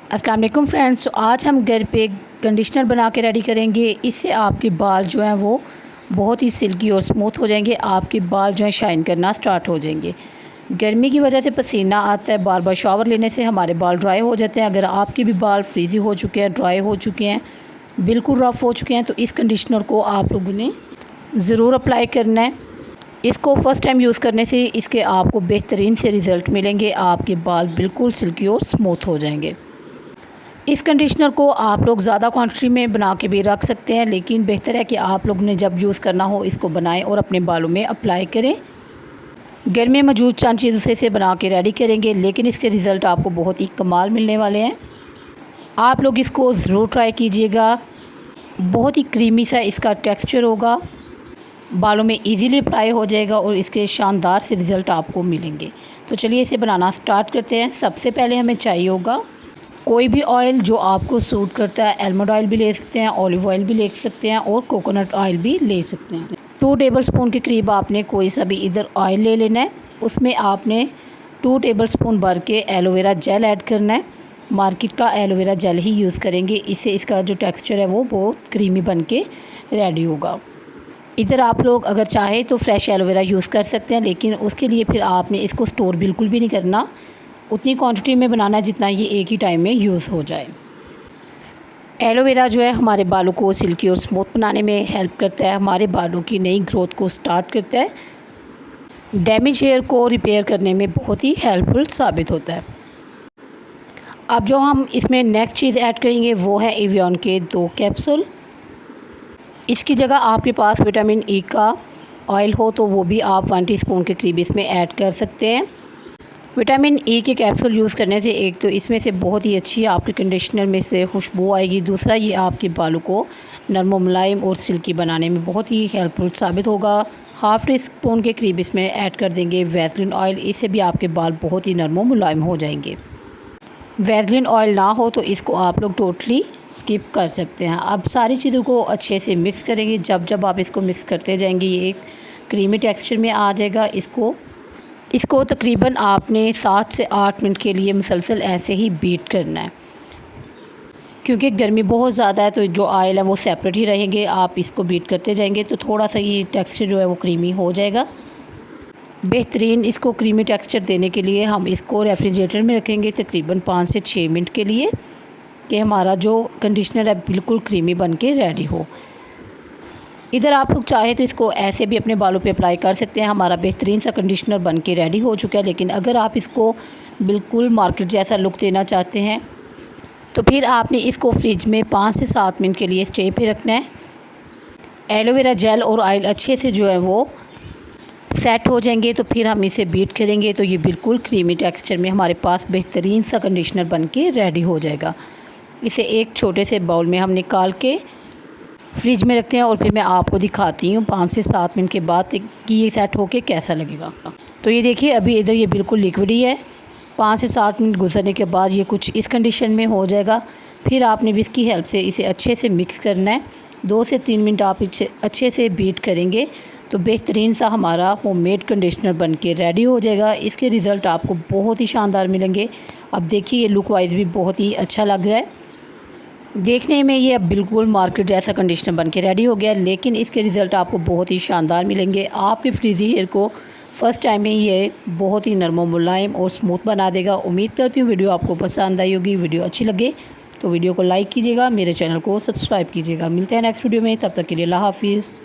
अस्सलाम वालेकुम फ्रेंड्स। तो आज हम घर पे कंडीशनर बना के रेडी करेंगे। इससे आपके बाल जो हैं वो बहुत ही सिल्की और स्मूथ हो जाएंगे। आपके बाल जो हैं शाइन करना स्टार्ट हो जाएंगे। गर्मी की वजह से पसीना आता है, बार बार शावर लेने से हमारे बाल ड्राई हो जाते हैं। अगर आपके भी बाल फ्रीज़ी हो चुके हैं, ड्राई हो चुके हैं, बिल्कुल रफ़ हो चुके हैं, तो इस कंडीशनर को आप लोगों ने ज़रूर अप्लाई करना है। इसको फ़र्स्ट टाइम यूज़ करने से इसके आपको बेहतरीन से रिज़ल्ट मिलेंगे। आपके बाल बिल्कुल सिल्की और स्मूथ हो जाएंगे। इस कंडीशनर को आप लोग ज़्यादा क्वांटिटी में बना के भी रख सकते हैं, लेकिन बेहतर है कि आप लोग ने जब यूज़ करना हो इसको बनाएं और अपने बालों में अप्लाई करें। घर में मौजूद चंद चीज़ों से इसे बना के रेडी करेंगे, लेकिन इसके रिज़ल्ट आपको बहुत ही कमाल मिलने वाले हैं। आप लोग इसको ज़रूर ट्राई कीजिएगा। बहुत ही क्रीमी सा इसका टेक्स्चर होगा, बालों में इजीली अप्लाई हो जाएगा और इसके शानदार से रिज़ल्ट आपको मिलेंगे। तो चलिए इसे बनाना स्टार्ट करते हैं। सबसे पहले हमें चाहिए होगा कोई भी ऑयल जो आपको सूट करता है। आलमंड ऑयल भी ले सकते हैं, ऑलिव ऑयल भी ले सकते हैं और कोकोनट ऑयल भी ले सकते हैं। 2 टेबलस्पून के करीब आपने कोई सा भी इधर ऑयल ले लेना है। उसमें आपने 2 टेबलस्पून भर के एलोवेरा जेल ऐड करना है। मार्केट का एलोवेरा जेल ही यूज़ करेंगे, इससे इसका जो टेक्स्चर है वो बहुत क्रीमी बन के रेडी होगा। इधर आप लोग अगर चाहे तो फ्रेश एलोवेरा यूज़ कर सकते हैं, लेकिन उसके लिए फिर आपने इसको स्टोर बिल्कुल भी नहीं करना। उतनी क्वांटिटी में बनाना जितना ये एक ही टाइम में यूज़ हो जाए। एलोवेरा जो है हमारे बालों को सिल्की और स्मूथ बनाने में हेल्प करता है, हमारे बालों की नई ग्रोथ को स्टार्ट करता है, डैमेज हेयर को रिपेयर करने में बहुत ही हेल्पफुल साबित होता है। अब जो हम इसमें नेक्स्ट चीज़ ऐड करेंगे वो है एवियन के 2 कैप्सूल। इसकी जगह आपके पास विटामिन ई का ऑयल हो तो वो भी आप 1 टीस्पून के करीब इसमें ऐड कर सकते हैं। विटामिन ई के कैप्सूल यूज़ करने से एक तो इसमें से बहुत ही अच्छी आपके कंडीशनर में से खुशबू आएगी, दूसरा ये आपके बालों को नरम व मुलायम और सिल्की बनाने में बहुत ही हेल्पफुल साबित होगा। 1/2 टीस्पून के करीब इसमें ऐड कर देंगे वैसलीन ऑयल। इससे भी आपके बाल बहुत ही नरम व मुलायम हो जाएंगे। वैसलीन ऑयल ना हो तो इसको आप लोग टोटली स्किप कर सकते हैं। अब सारी चीज़ों को अच्छे से मिक्स करेंगे। जब आप इसको मिक्स करते जाएंगे ये एक क्रीमी टेक्सचर में आ जाएगा। इसको तकरीबन आपने 7 से 8 मिनट के लिए मुसलसल ऐसे ही बीट करना है, क्योंकि गर्मी बहुत ज़्यादा है तो जो ऑयल है वो सेपरेट ही रहेंगे। आप इसको बीट करते जाएंगे तो थोड़ा सा ये टेक्सचर जो है वो क्रीमी हो जाएगा। बेहतरीन इसको क्रीमी टेक्सचर देने के लिए हम इसको रेफ्रिजरेटर में रखेंगे तकरीबन 5 से 6 मिनट के लिए, कि हमारा जो कंडीशनर है बिल्कुल क्रीमी बन के रेडी हो। इधर आप लोग चाहे तो इसको ऐसे भी अपने बालों पे अप्लाई कर सकते हैं। हमारा बेहतरीन सा कंडीशनर बन के रेडी हो चुका है, लेकिन अगर आप इसको बिल्कुल मार्केट जैसा लुक देना चाहते हैं तो फिर आपने इसको फ्रिज में 5 से 7 मिनट के लिए स्टे पे रखना है। एलोवेरा जेल और ऑयल अच्छे से जो है वो सेट हो जाएंगे तो फिर हम इसे बीट करेंगे तो ये बिल्कुल क्रीमी टेक्सचर में हमारे पास बेहतरीन सा कंडीशनर बन के रेडी हो जाएगा। इसे एक छोटे से बाउल में हम निकाल के फ्रिज में रखते हैं और फिर मैं आपको दिखाती हूँ 5 से 7 मिनट के बाद कि ये सेट होके कैसा लगेगा। तो ये देखिए अभी इधर ये बिल्कुल लिक्विड ही है। 5 से 7 मिनट गुजरने के बाद ये कुछ इस कंडीशन में हो जाएगा। फिर आपने विस्क की हेल्प से इसे अच्छे से मिक्स करना है। 2 से 3 मिनट आप इसे अच्छे से बीट करेंगे तो बेहतरीन सा हमारा होममेड कंडीशनर बन के रेडी हो जाएगा। इसके रिज़ल्ट आपको बहुत ही शानदार मिलेंगे। अब देखिए ये लुक वाइज भी बहुत ही अच्छा लग रहा है। देखने में ये अब बिल्कुल मार्केट जैसा कंडीशनर बन के रेडी हो गया, लेकिन इसके रिज़ल्ट आपको बहुत ही शानदार मिलेंगे। आपके फ्रीज़ी हेयर को फ़र्स्ट टाइम में ये बहुत ही नरम व मुलायम और स्मूथ बना देगा। उम्मीद करती हूँ वीडियो आपको पसंद आई होगी। वीडियो अच्छी लगे तो वीडियो को लाइक कीजिएगा, मेरे चैनल को सब्सक्राइब कीजिएगा। मिलते हैं नेक्स्ट वीडियो में, तब तक के लिए अल्लाह हाफ़िज़।